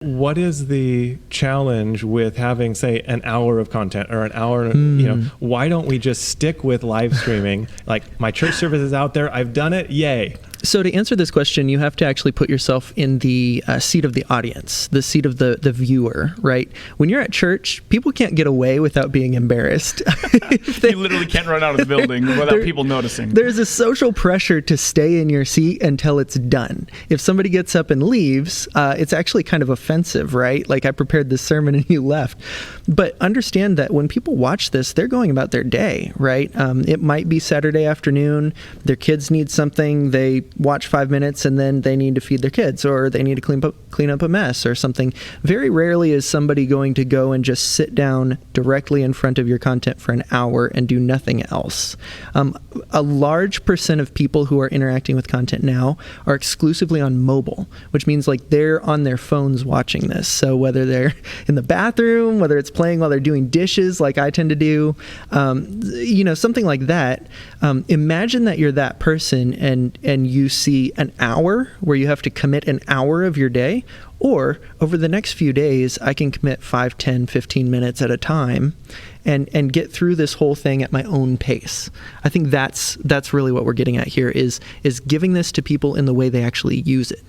What is the challenge with having, say, an hour of content or an hour, why don't we just stick with live streaming? Like, my church service is out there. I've done it. Yay. So to answer this question, you have to actually put yourself in the seat of the audience, the seat of the viewer, right? When you're at church, people can't get away without being embarrassed. You literally can't run out of the building without people noticing. There's a social pressure to stay in your seat until it's done. If somebody gets up and leaves, it's actually kind of offensive, right? Like, I prepared this sermon and you left. But understand that when people watch this, they're going about their day, right? It might be Saturday afternoon. Their kids need something. They watch 5 minutes and then they need to feed their kids, or they need to clean up a mess or something. Very rarely is somebody going to go and just sit down directly in front of your content for an hour and do nothing else. A large percent of people who are interacting with content now are exclusively on mobile, which means like they're on their phones watching this. So whether they're in the bathroom, whether it's playing while they're doing dishes like I tend to do, something like that. Imagine that you're that person and you see an hour where you have to commit an hour of your day, or over the next few days, I can commit 5, 10, 15 minutes at a time and get through this whole thing at my own pace. I think that's really what we're getting at here is giving this to people in the way they actually use it.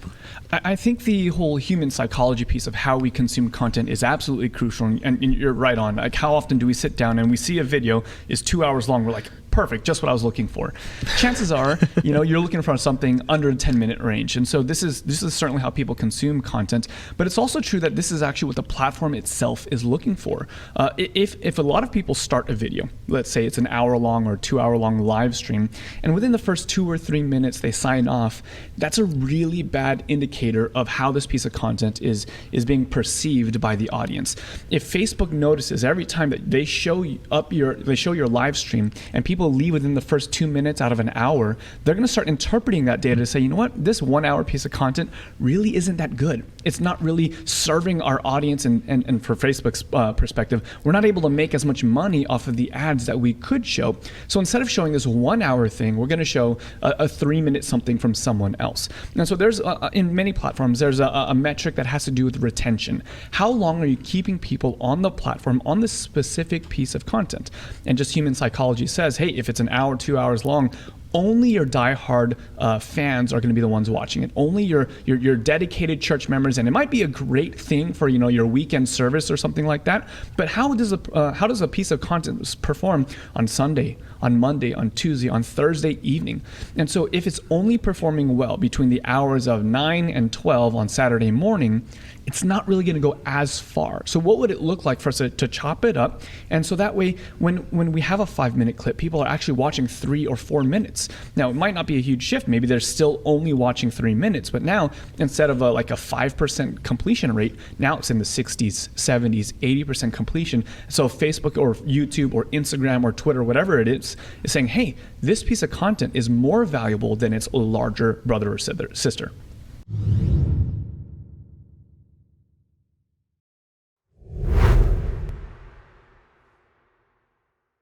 I think the whole human psychology piece of how we consume content is absolutely crucial, and you're right on. Like, how often do we sit down and we see a video is 2 hours long? We're like, perfect, just what I was looking for. Chances are, you're looking for something under the 10-minute range, and so this is certainly how people consume content. But it's also true that this is actually what the platform itself is looking for. If a lot of people start a video, let's say it's an hour-long or 2-hour-long live stream, and within the first 2 or 3 minutes they sign off, that's a really bad indicator of how this piece of content is being perceived by the audience. If Facebook notices every time that they show your live stream and people leave within the first 2 minutes out of an hour, they're going to start interpreting that data to say, you know what, this 1 hour piece of content really isn't that good. It's not really serving our audience, and for Facebook's perspective, we're not able to make as much money off of the ads that we could show. So instead of showing this 1 hour thing, we're going to show a 3-minute something from someone else. And so there's in many platforms, there's a metric that has to do with retention. How long are you keeping people on the platform on this specific piece of content? And just human psychology says, hey, if it's an hour, 2 hours long, only your diehard fans are going to be the ones watching it. Only your dedicated church members, and it might be a great thing for your weekend service or something like that. But how does a piece of content perform on Sunday, on Monday, on Tuesday, on Thursday evening? And so if it's only performing well between the hours of 9 and 12 on Saturday morning, it's not really going to go as far. So what would it look like for us to chop it up? And so that way, when we have a 5-minute clip, people are actually watching 3 or 4 minutes. Now, it might not be a huge shift. Maybe they're still only watching 3 minutes, but now instead of a 5% completion rate, now it's in the 60s, 70s, 80% completion. So Facebook or YouTube or Instagram or Twitter, whatever it is saying, hey, this piece of content is more valuable than its larger brother or sister.